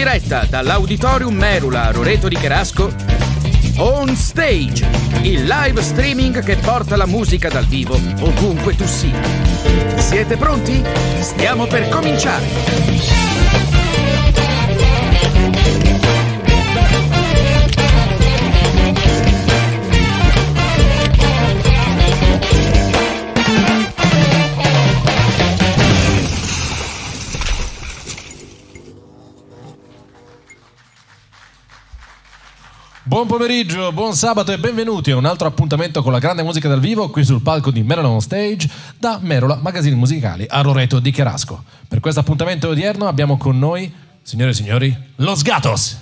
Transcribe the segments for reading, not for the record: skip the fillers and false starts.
diretta dall'Auditorium Merula a Roreto di Cherasco, On Stage, il live streaming che porta la musica dal vivo ovunque tu sia. Siete pronti? Stiamo per cominciare! Buon pomeriggio, buon sabato e benvenuti a un altro appuntamento con la grande musica dal vivo qui sul palco di Merula On Stage da Merula Magazzini Musicali a Roreto di Cherasco. Per questo appuntamento odierno abbiamo con noi, signore e signori, Los Gatos.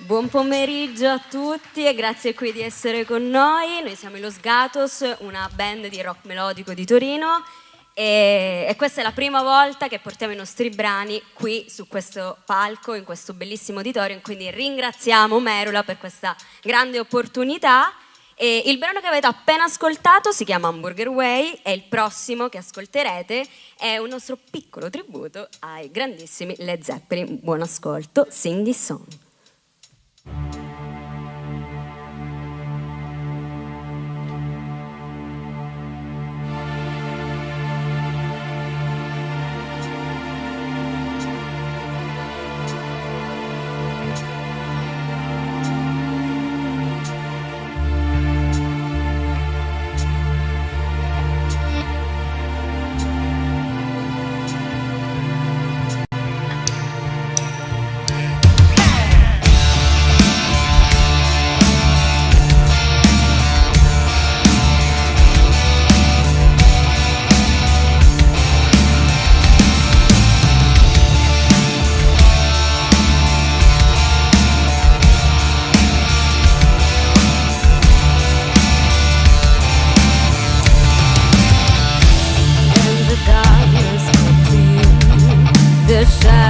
Buon pomeriggio a tutti e grazie qui di essere con noi. Noi siamo i Los Gatos, una band di rock melodico di Torino e questa è la prima volta che portiamo i nostri brani qui su questo palco, in questo bellissimo uditorio, quindi ringraziamo Merula per questa grande opportunità. E il brano che avete appena ascoltato si chiama Hamburger Way e il prossimo che ascolterete è un nostro piccolo tributo ai grandissimi Led Zeppelin. Buon ascolto, Sing This Song.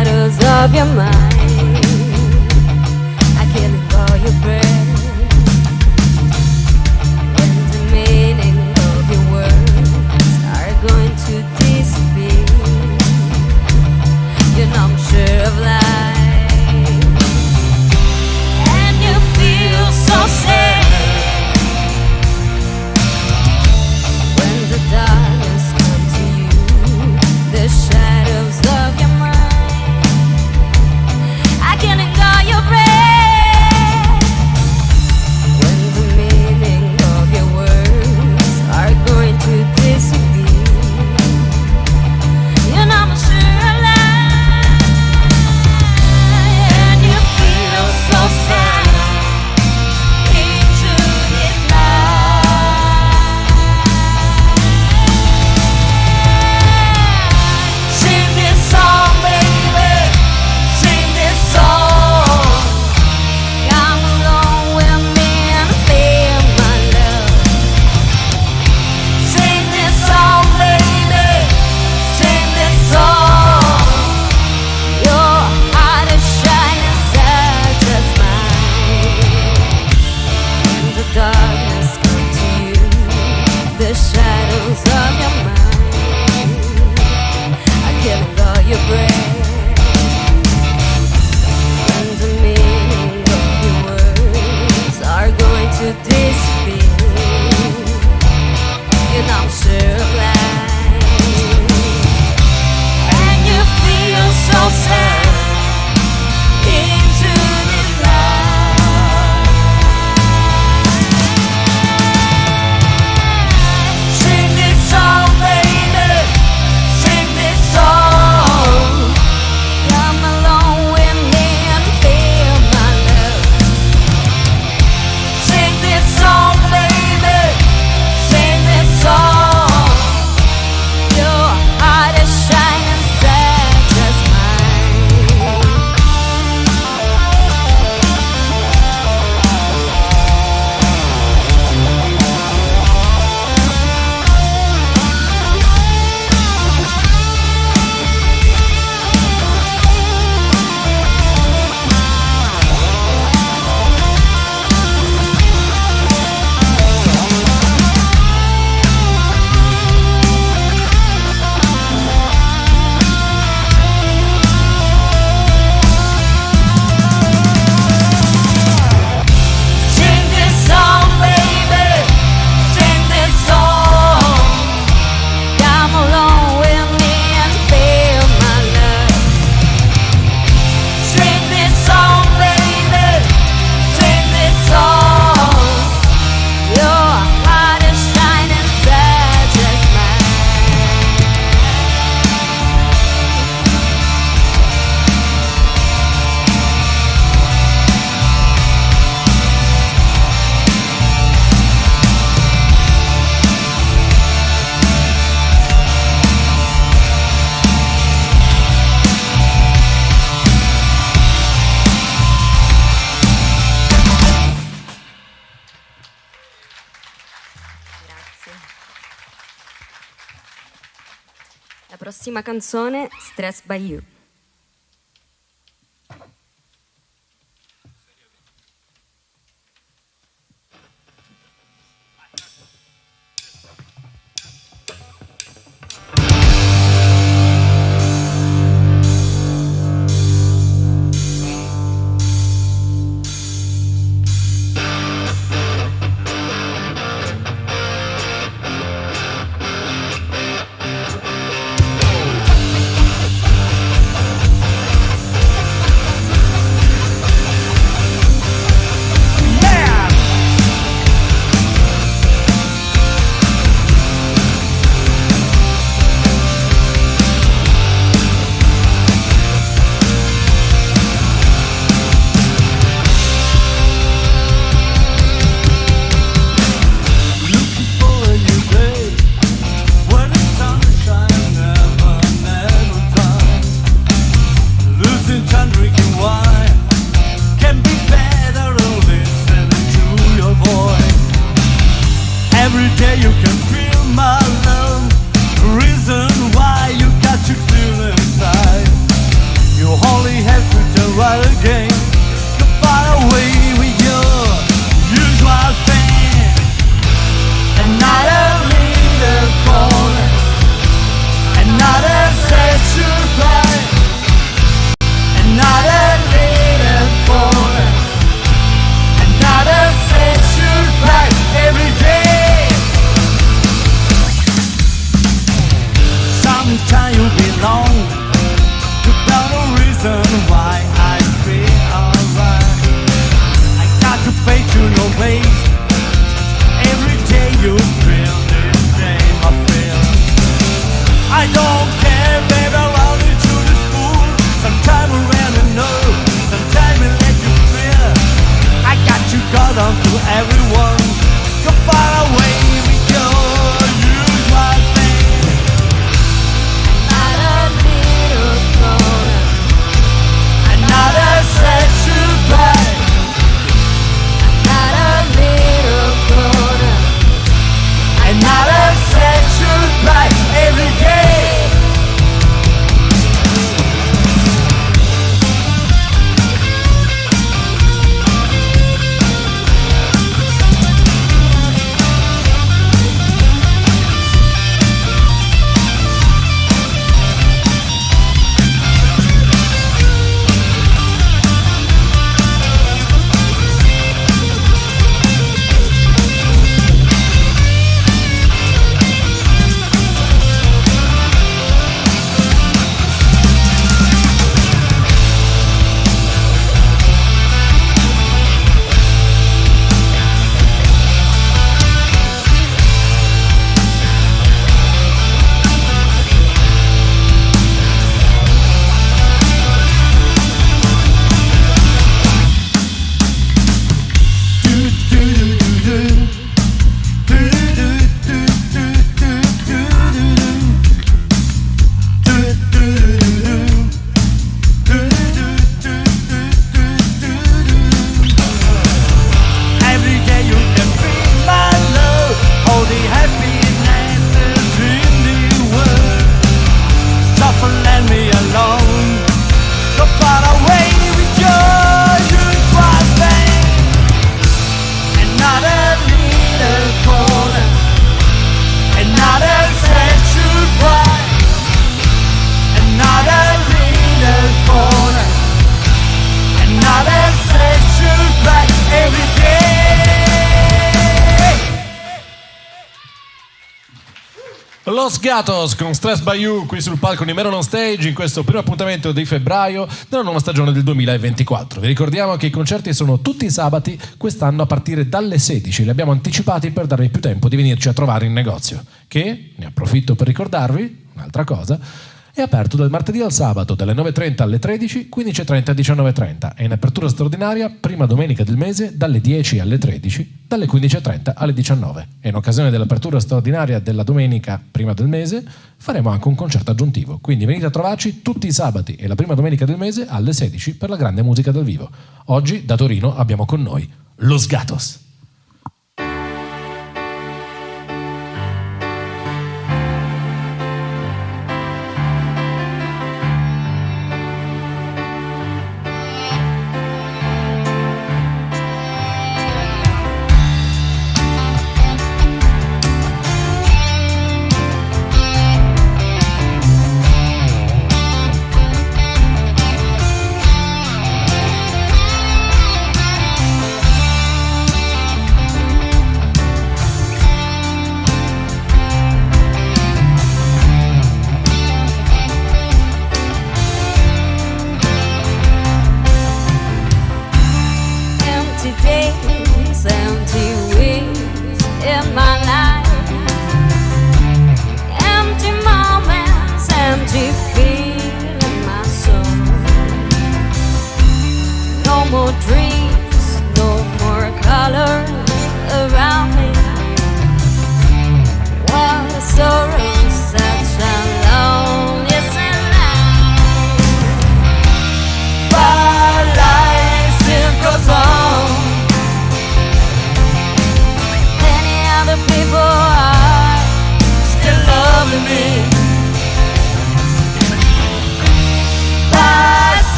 shadows of your mind are killing all your breath, and the meaning of your words are going to disappear. You're not sure of life, and you feel so sad when the darkness comes to you. The shadows of your mind are killing all your breath, when the meaning of your words are going to disappear. You're not sure of life, and you feel so sad into this life. Sing this song, baby, sing this song. Come along with me and feel my love. Sing this song, baby, sing this song. Your heart is shining such as mine. When the darkness comes to you, the shadows of your mind are killing all your breath, and the meaning of your words are going to disappear. You're not sure of life, and you feel so sad into this life. Sing this song, baby, sing this song. Come along with me and feel my love. Sing this song, baby, sing this song. Your heart is shining such as mine. Sing this song, baby, sing this song. Come along with me and feel my love. Sing this song, baby, sing this song. Your heart is shining such as mine. Grazie. La prossima canzone, Stressed by You. Los Gatos con Stress by You qui sul palco di Melon on Stage in questo primo appuntamento di febbraio della nuova stagione del 2024. Vi ricordiamo che i concerti sono tutti i sabati quest'anno a partire dalle 16. Li abbiamo anticipati per darvi più tempo di venirci a trovare in negozio, che, ne approfitto per ricordarvi, un'altra cosa, è aperto dal martedì al sabato dalle 9.30 alle 13, 15.30 a 19.30 e in apertura straordinaria prima domenica del mese dalle 10 alle 13, dalle 15.30 alle 19. E in occasione dell'apertura straordinaria della domenica prima del mese faremo anche un concerto aggiuntivo, quindi venite a trovarci tutti i sabati e la prima domenica del mese alle 16 per la grande musica dal vivo. Oggi da Torino abbiamo con noi Los Gatos.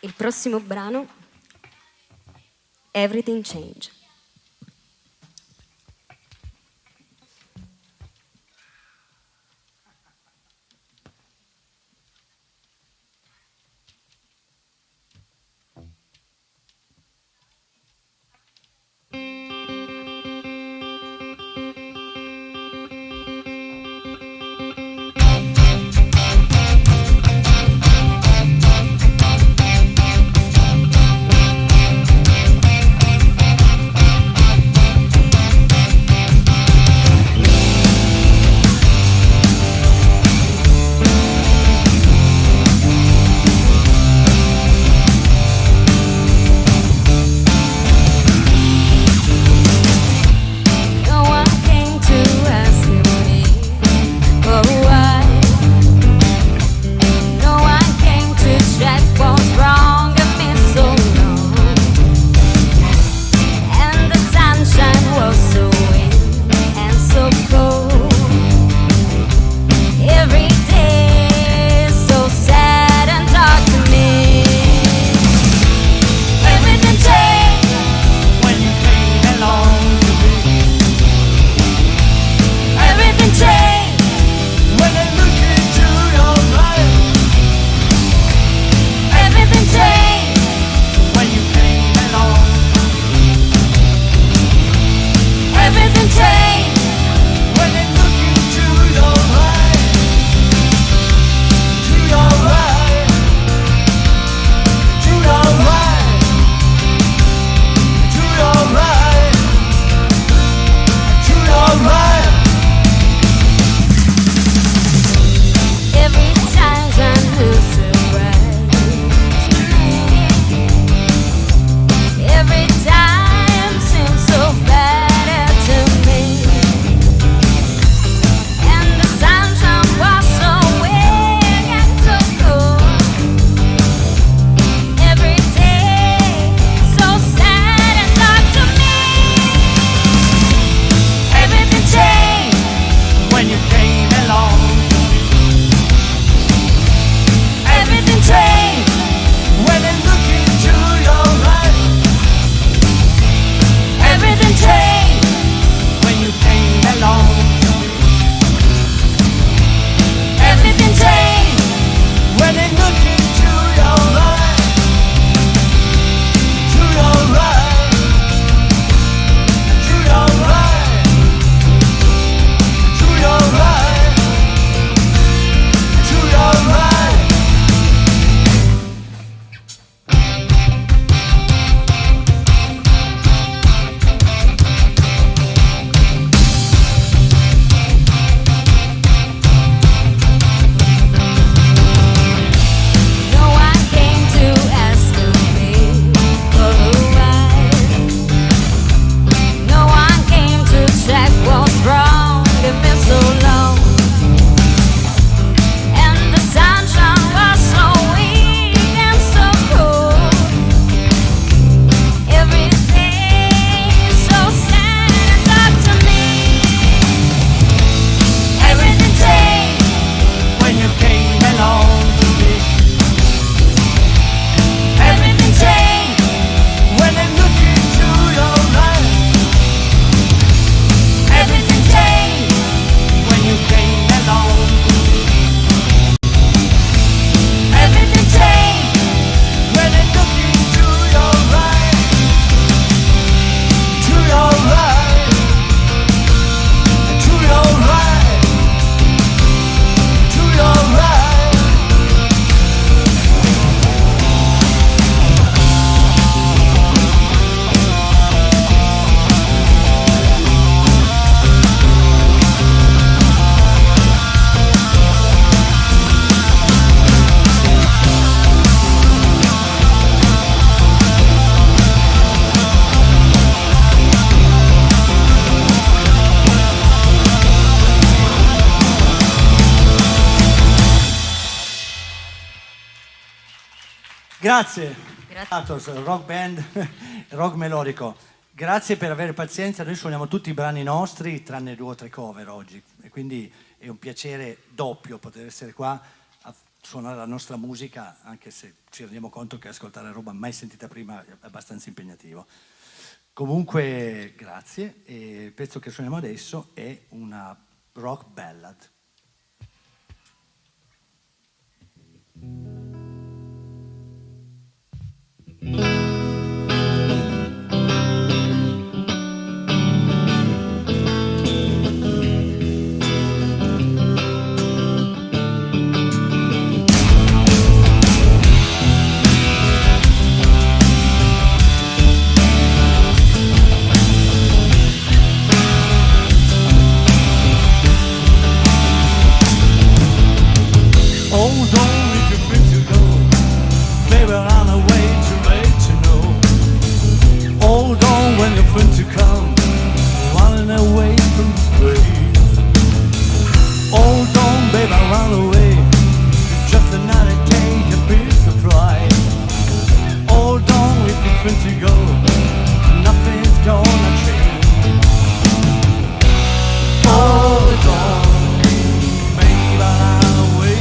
Il prossimo brano, Everything Change. Grazie. Grazie. Atos, rock band, rock melodico. Grazie per avere pazienza, noi suoniamo tutti i brani nostri, tranne 2 o 3 cover oggi, e quindi è un piacere doppio poter essere qua a suonare la nostra musica, anche se ci rendiamo conto che ascoltare roba mai sentita prima è abbastanza impegnativo. Comunque, grazie, e il pezzo che suoniamo adesso è una rock ballad. Hold on if you're free to go. Baby, on the way too late to know. Hold on when you're free to come. Running away from this place. Hold on, baby, run away. Just another day, you'll be surprised. Hold on if you're free to go. Nothing's gonna change. Hold on, baby, run away.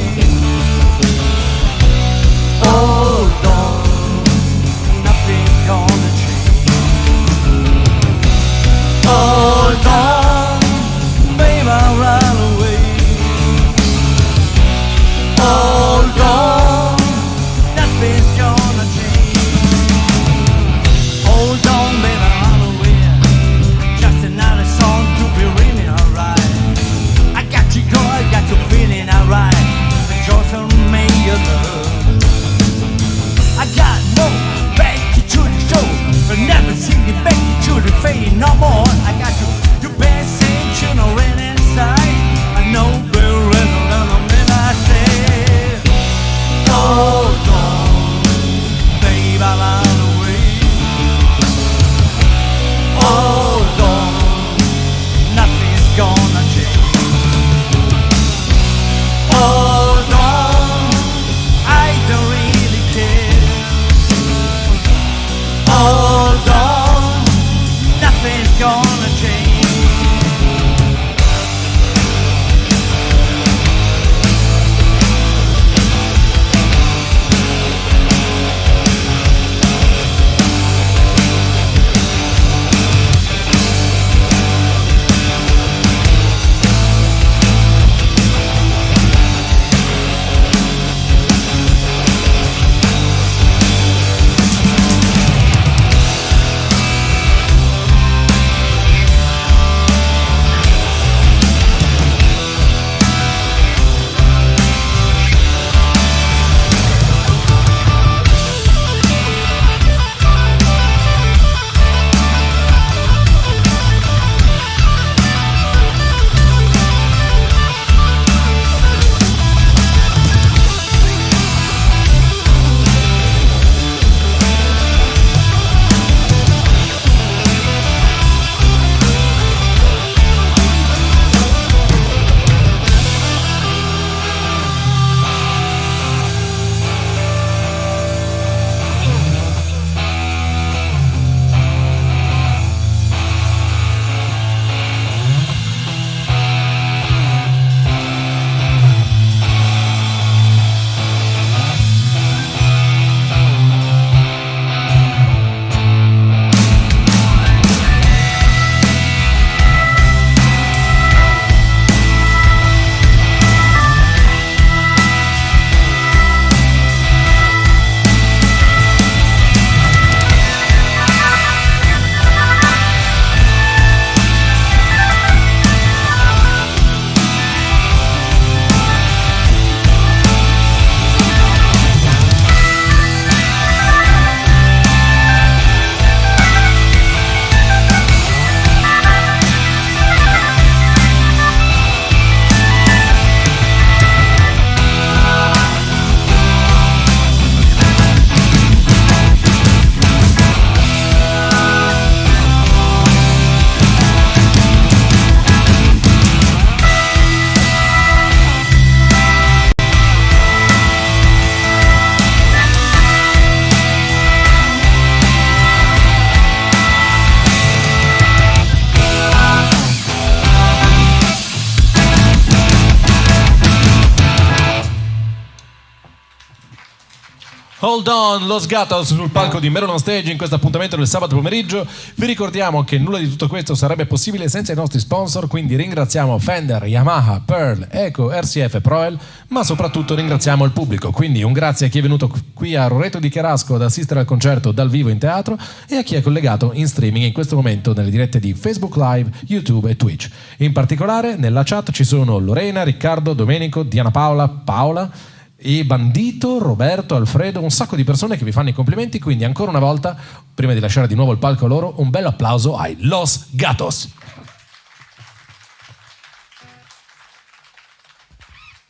Hold on, Los Gatos sul palco di Merlon Stage in questo appuntamento del sabato pomeriggio. Vi ricordiamo che nulla di tutto questo sarebbe possibile senza i nostri sponsor, quindi ringraziamo Fender, Yamaha, Pearl, Eco, RCF, Proel, ma soprattutto ringraziamo il pubblico. Quindi un grazie a chi è venuto qui a Roreto di Cherasco ad assistere al concerto dal vivo in teatro e a chi è collegato in streaming in questo momento nelle dirette di Facebook Live, YouTube e Twitch. In particolare nella chat ci sono Lorena, Riccardo, Domenico, Diana Paola e Bandito, Roberto, Alfredo, un sacco di persone che vi fanno i complimenti, quindi ancora una volta, prima di lasciare di nuovo il palco a loro, un bel applauso ai Los Gatos.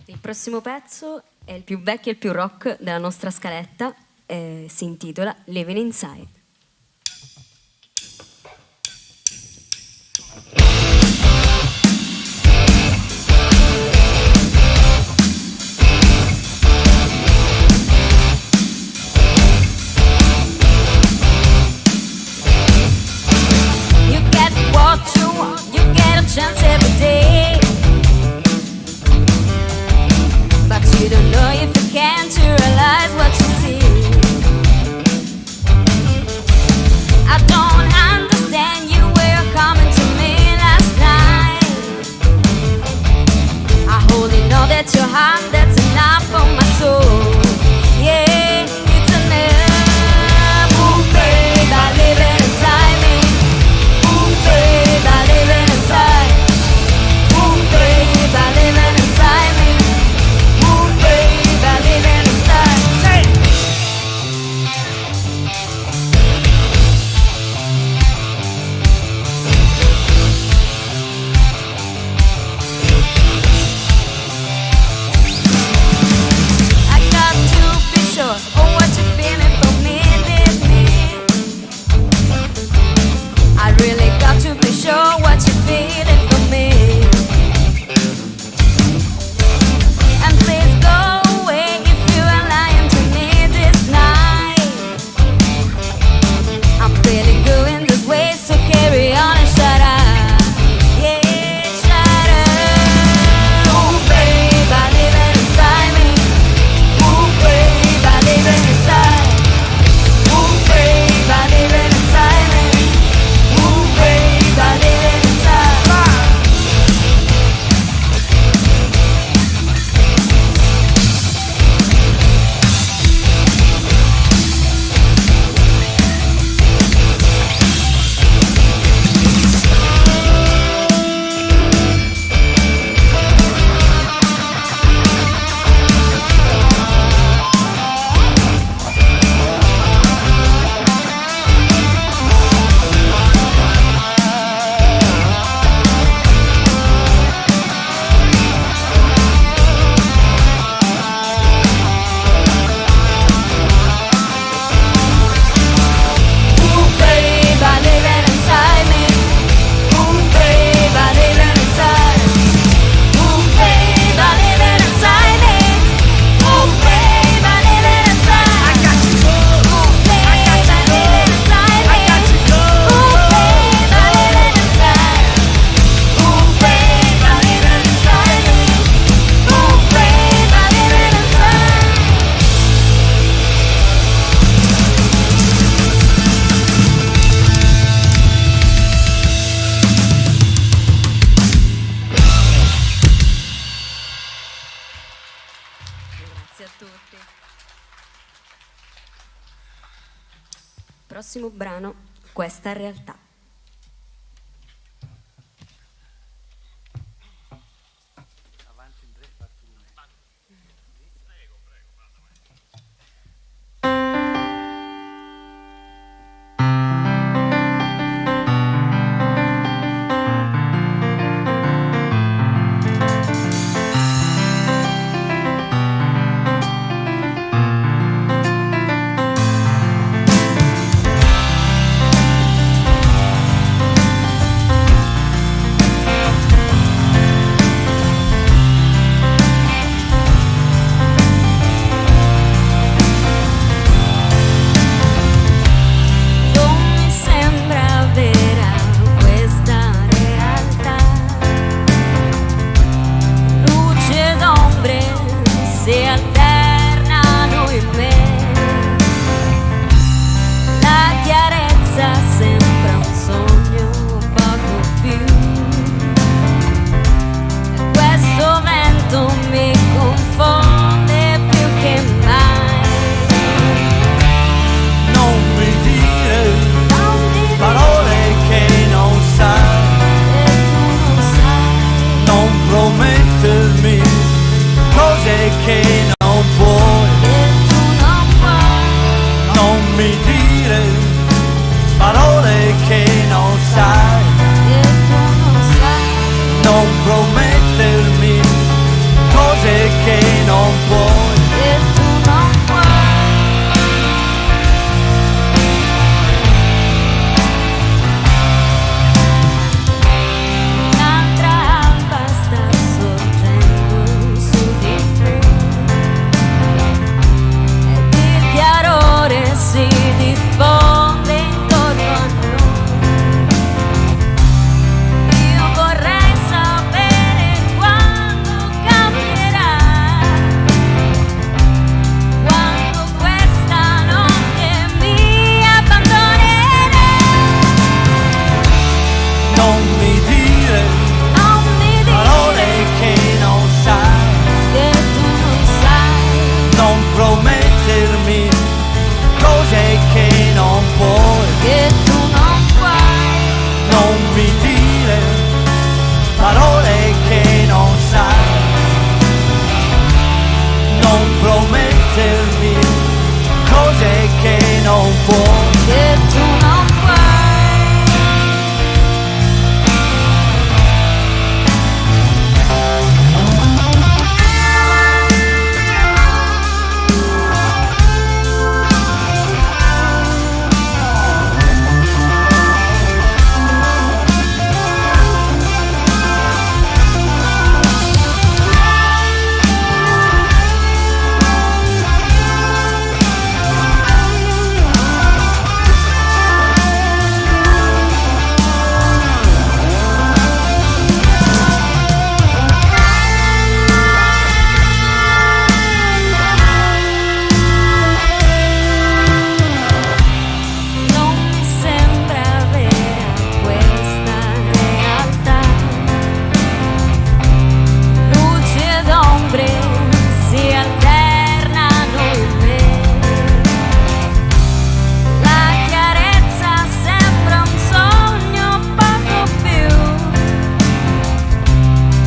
Il prossimo pezzo è il più vecchio e il più rock della nostra scaletta, si intitola Living Inside. You get a chance every day, but you don't know if you can to realize what you see. I don't understand you were coming to me last night. I only know that your heart, that's enough for my soul. Yeah, it's enough. Ooh, babe, I live inside me. Babe, I living inside. Ooh, babe, I living inside me. Ooh, babe, I living inside. Hey. I got to be sure of what you're feeling for me, with me. I really got to be sure what you're feeling for me. And please go away if you are lying to me this night. I'm feeling good in this way, so carry on and shut up. Yeah, shut up. Ooh, babe, I live inside me. Ooh, babe, I live inside. Ooh, babe, I live inside me. Ooh, babe, I live inside. Ooh, babe, I live inside me. Ooh, babe, I live inside. Ooh, babe, I live inside me. Ooh, babe, I live inside. I got you. Ooh, babe, I live inside me. I got you. Ooh, babe, I live inside. Ooh, babe, I live inside me. Ooh, babe, I live inside. Grazie a tutti. Prossimo brano, Questa è realtà. parole che non puoi, che tu non puoi, non mi dire parole che non sai, che tu non sai, non promettermi cose che non puoi. che tu non puoi. Un'altra alba sta sorgendo su di me ed il chiarore si diffonde intorno a noi. Io vorrei sapere quando cambierà, quando questa notte mi abbandonerai. Non mi dire Non mi parole dire che non sai, che tu non sai, non promettermi cose che non puoi. che tu non puoi, Non mi dire parole che non sai, non promettermi cose che non puoi. che tu non puoi. Non mi sembra vera questa realtà, luci ed ombre si alternano in me, la chiarezza sembra un sogno poco più,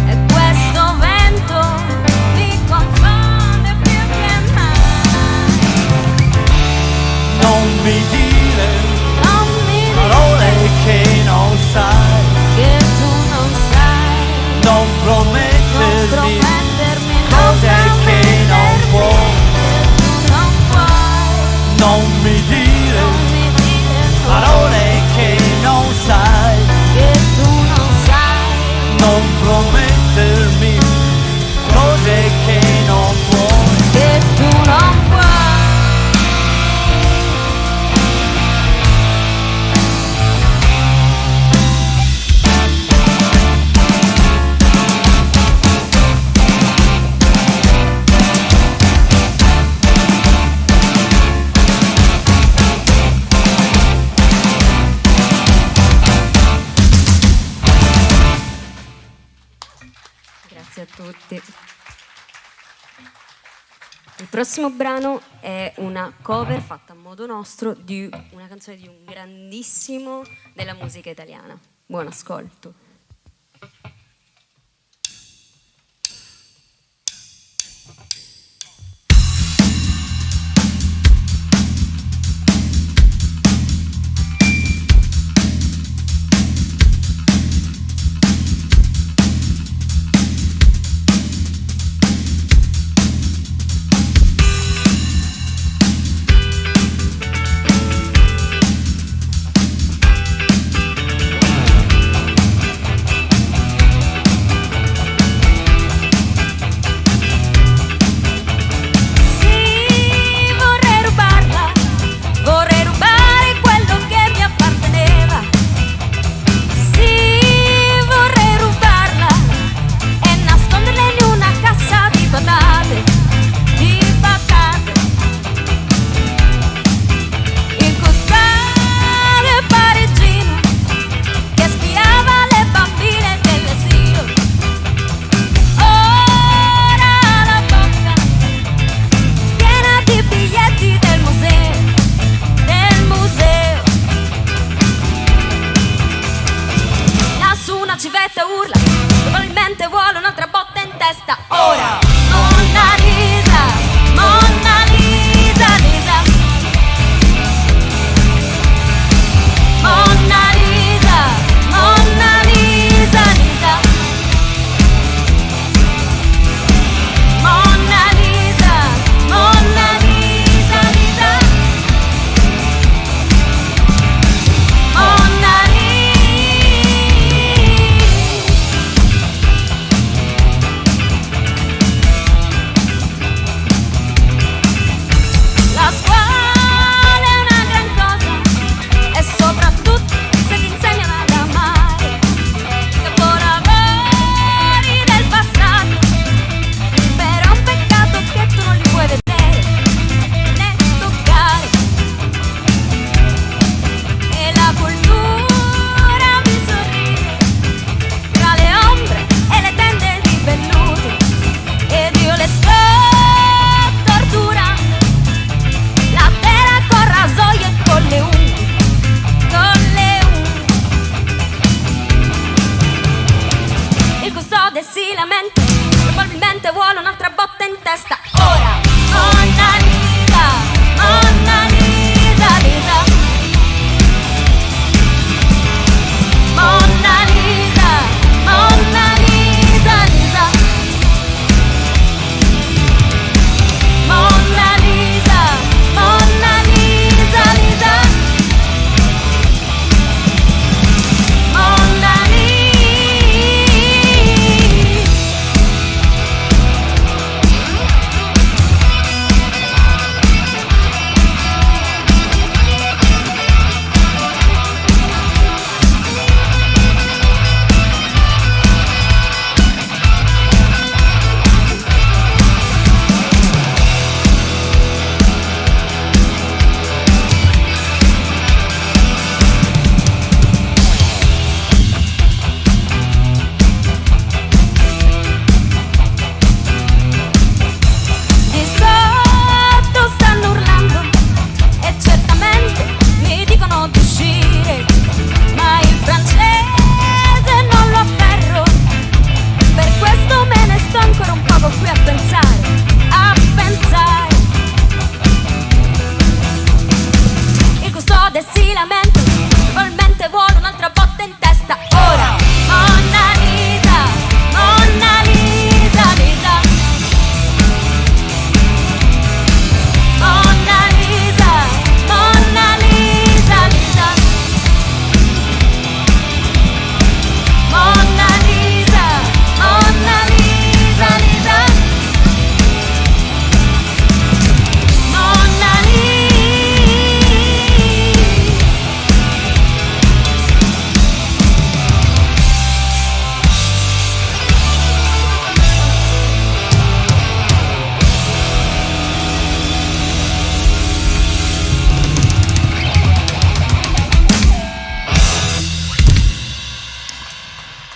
e questo vento mi confonde più che mai. Non mi dire Non mi parole dire che non sai, che tu non sai, non non promettermi promettermi cose che non puoi. che tu non puoi, Non mi dire non mi dire parole che non sai, che tu non sai, non promettermi cose che non puoi. che tu non puoi. Grazie a tutti. Il prossimo brano è una cover fatta a modo nostro di una canzone di un grandissimo della musica italiana. Buon ascolto. Io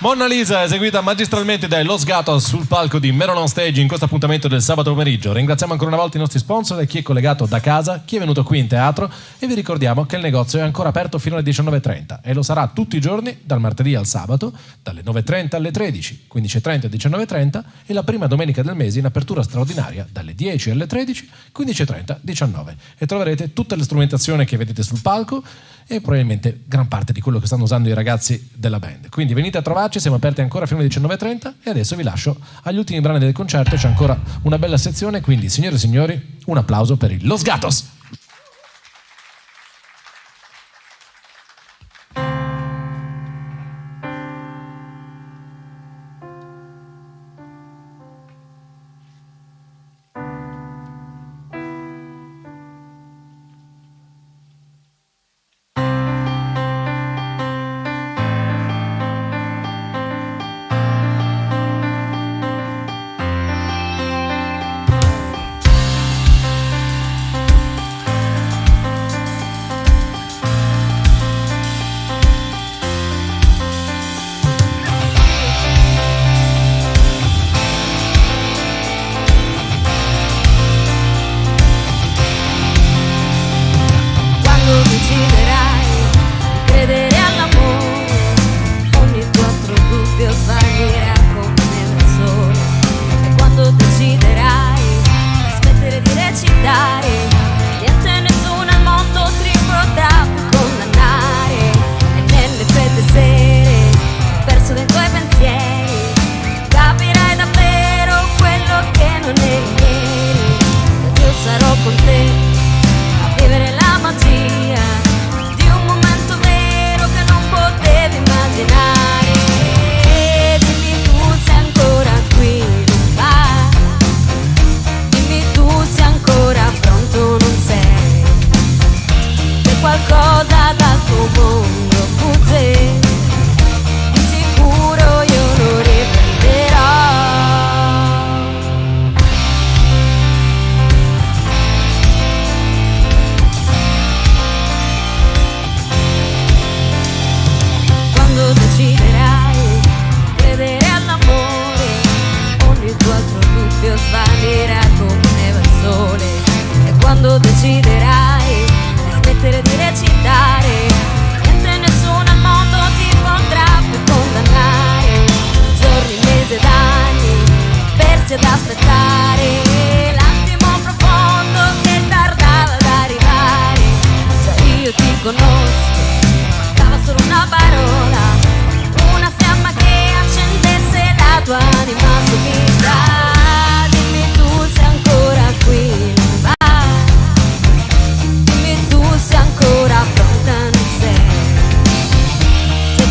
Monna Lisa, eseguita magistralmente dai Los Gatos sul palco di Meron on Stage in questo appuntamento del sabato pomeriggio. Ringraziamo ancora una volta i nostri sponsor e chi è collegato da casa, chi è venuto qui in teatro, e vi ricordiamo che il negozio è ancora aperto fino alle 19:30 e lo sarà tutti i giorni dal martedì al sabato dalle 9:30 alle 13, 15:30 e 19:30 e la prima domenica del mese in apertura straordinaria dalle 10 alle 13, 15:30, 19. E troverete tutta la strumentazione che vedete sul palco e probabilmente gran parte di quello che stanno usando i ragazzi della band. Quindi venite a trovarci, siamo aperti ancora fino alle 19:30 e adesso vi lascio agli ultimi brani del concerto, c'è ancora una bella sezione, quindi signore e signori un applauso per i Los Gatos!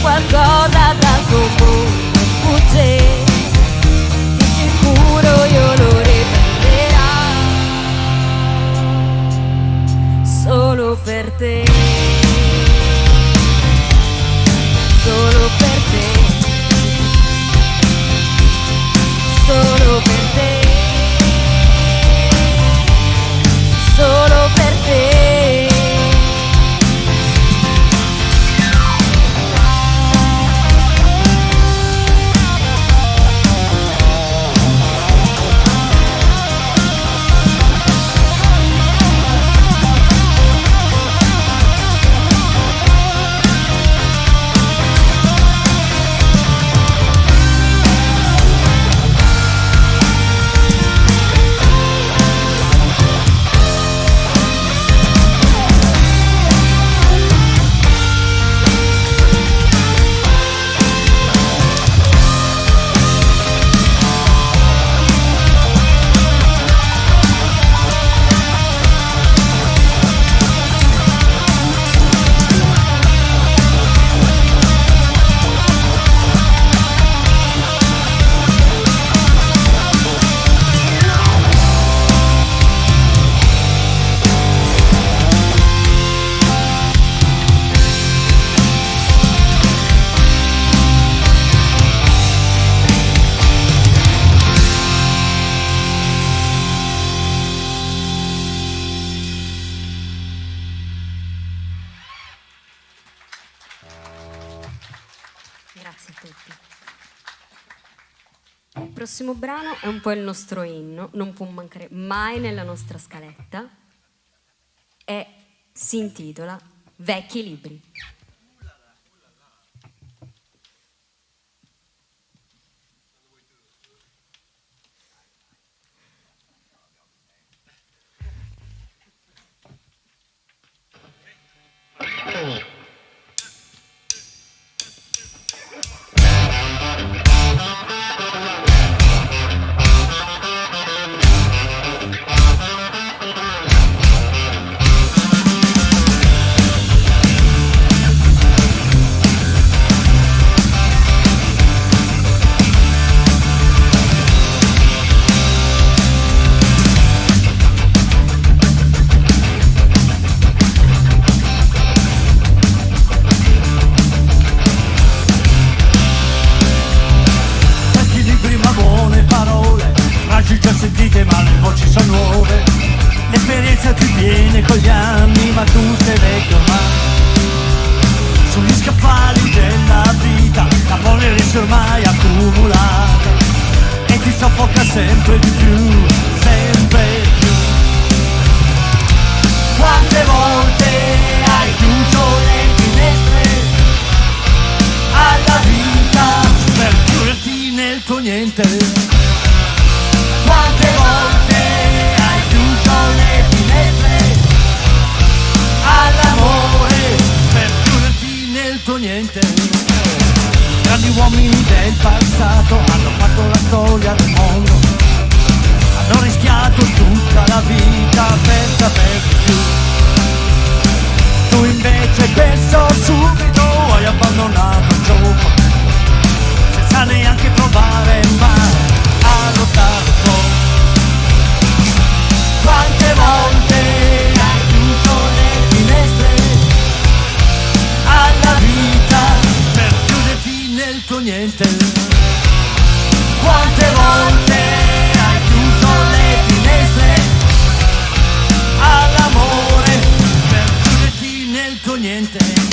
Qualcosa dal tuo mondo fugge, di sicuro io prossimo brano è un po' il nostro inno, non può mancare mai nella nostra scaletta e si intitola Vecchi libri. Già sentite ma le voci sono nuove, l'esperienza ti viene con gli anni ma tu sei vecchio ormai. Sugli scaffali della vita la polvere si ormai accumulata e ti soffoca sempre di più, sempre più. Quante volte hai chiuso le finestre alla vita per chiuderti nel tuo niente? Quante volte hai chiuso le finestre all'amore per chiuderti nel tuo niente? Grandi uomini del passato hanno fatto la storia del mondo, hanno rischiato tutta la vita per saper di più. Tu invece penso subito hai abbandonato il gioco senza neanche provare mai a lottare. Quante volte hai chiuso le finestre alla vita per chiuderti nel tuo niente? Quante volte hai chiuso le finestre all'amore per chiuderti nel tuo niente?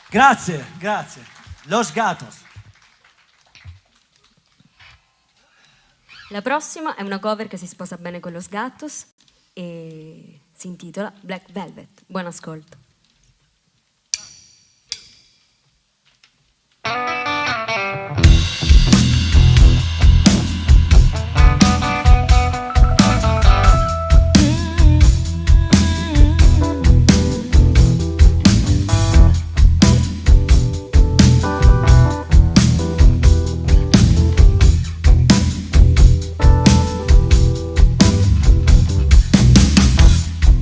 Grazie, grazie. Los Gatos. La prossima è una cover che si sposa bene con Los Gatos e si intitola Black Velvet. Buon ascolto.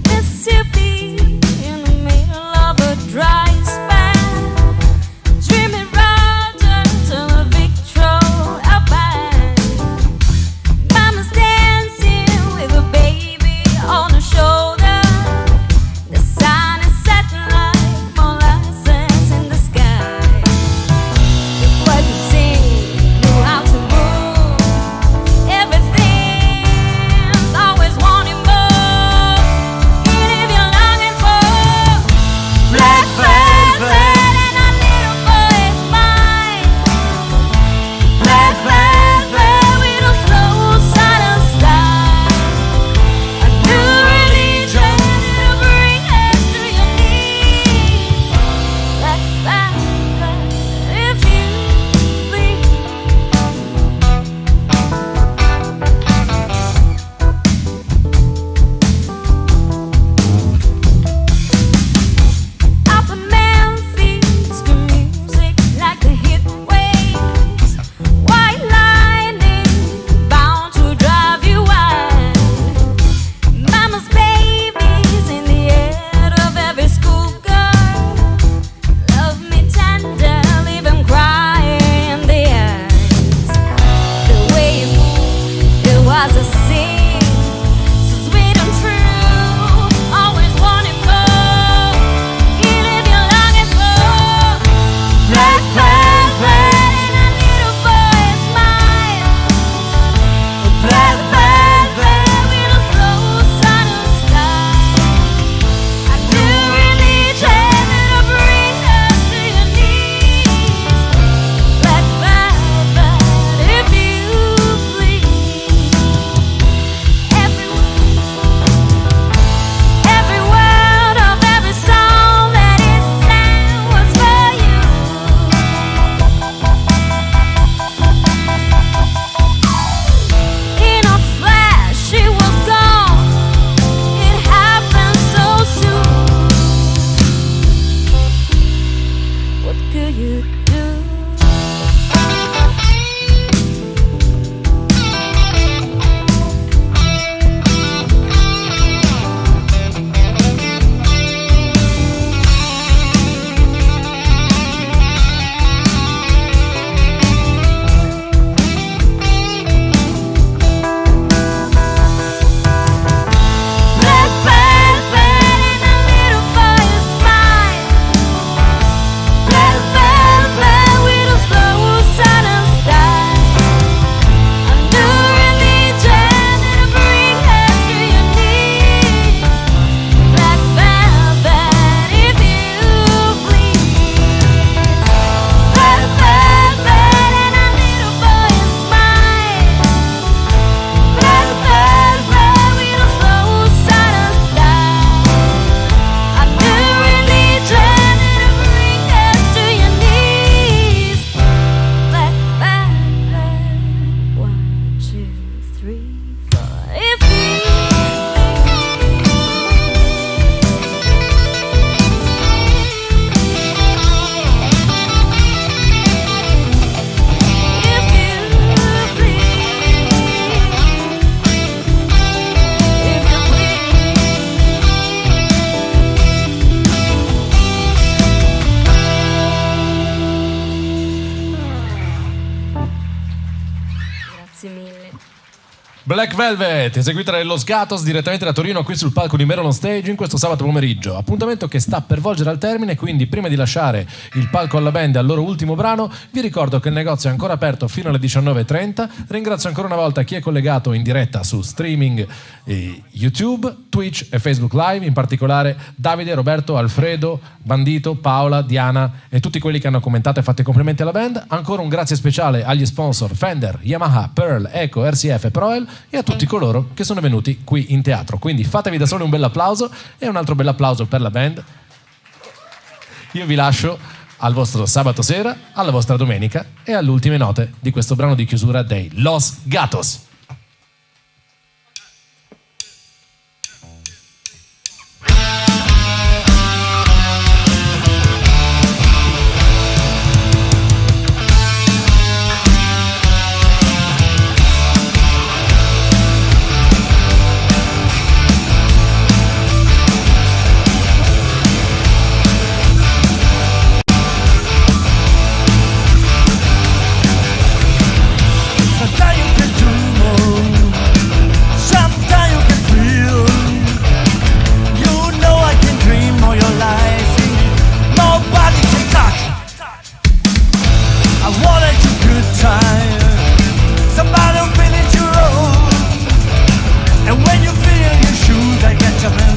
Mississippi in the Grazie mille. Black Velvet, eseguita dai Los Gatos direttamente da Torino qui sul palco di Mero On Stage in questo sabato pomeriggio. Appuntamento che sta per volgere al termine, quindi prima di lasciare il palco alla band e al loro ultimo brano, vi ricordo che il negozio è ancora aperto fino alle 19:30. Ringrazio ancora una volta chi è collegato in diretta su streaming YouTube, Twitch e Facebook Live, in particolare Davide, Roberto, Alfredo, Bandito, Paola, Diana e tutti quelli che hanno commentato e fatto i complimenti alla band. Ancora un grazie speciale agli sponsor Fender, Yamaha, Pearl, Eco, RCF e Proel e a tutti coloro che sono venuti qui in teatro. Quindi fatevi da soli un bel applauso e un altro bel applauso per la band. Io vi lascio al vostro sabato sera, alla vostra domenica e alle ultime note di questo brano di chiusura dei Los Gatos. Sometimes you can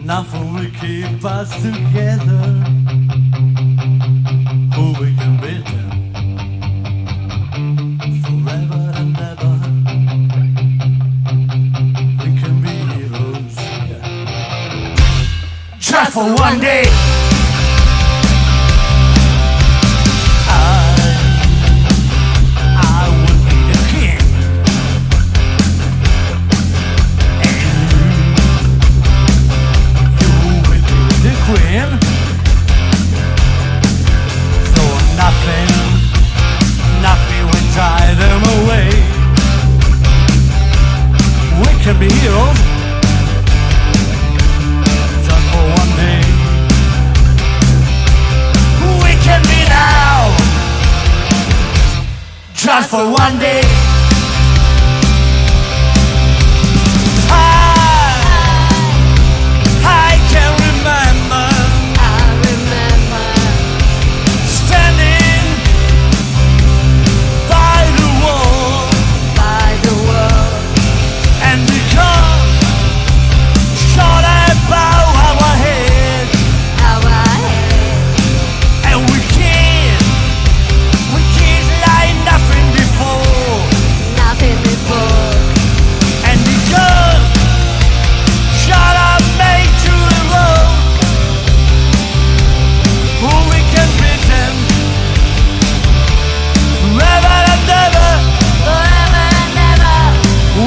nothing will keep us together. Who we can be then, forever and ever. We can be heroes, yeah. Just for one day. I would be the king, and you will be the queen. So nothing will drive them away. We can be heroes just for one day. just for one day. I can remember standing by the wall, and the gun shot above our head, and we can't like nothing before, and the gun shot up made to the road. Who we can pretend forever and ever,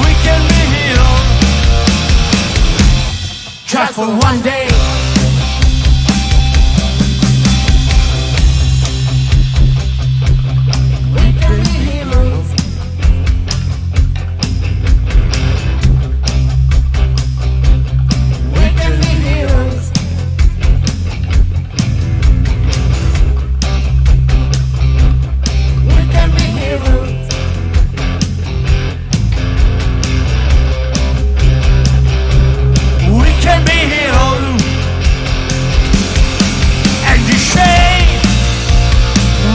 we can be heroes just for one day. We can be heroes. We can be heroes. We can be heroes. We can be heroes. And the shame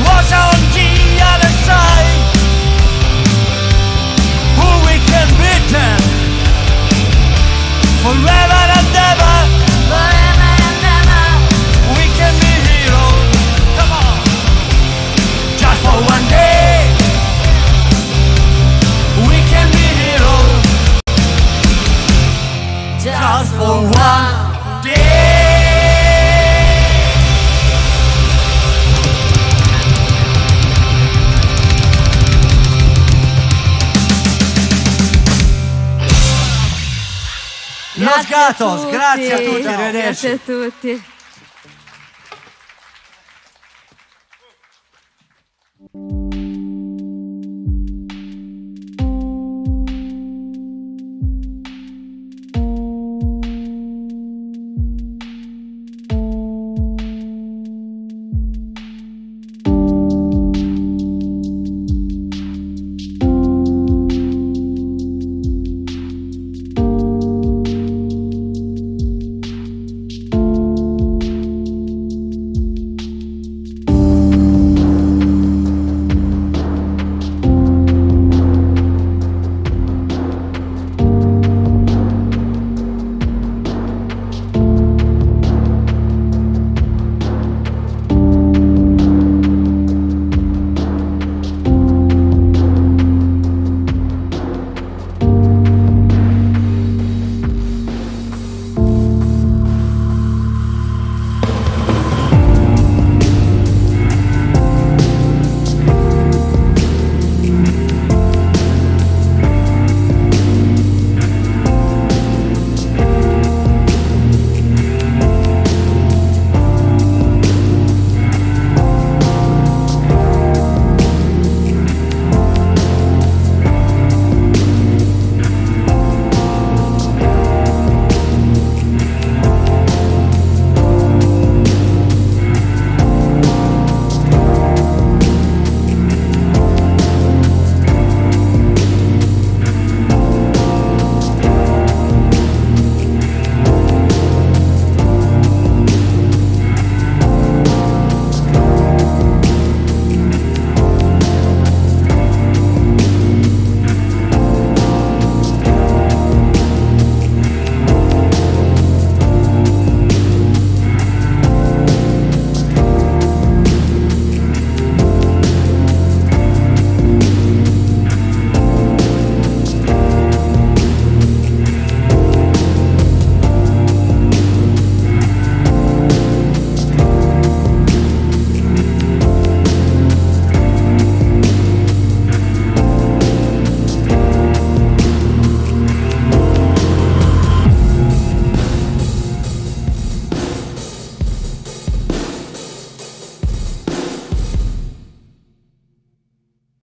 was on the other side. Who we can pretend forever and ever. We can be heroes. Come on. Just for one day. We can be heroes. Just for one day. Los Gatos, grazie a tutti, arrivederci. Grazie a tutti.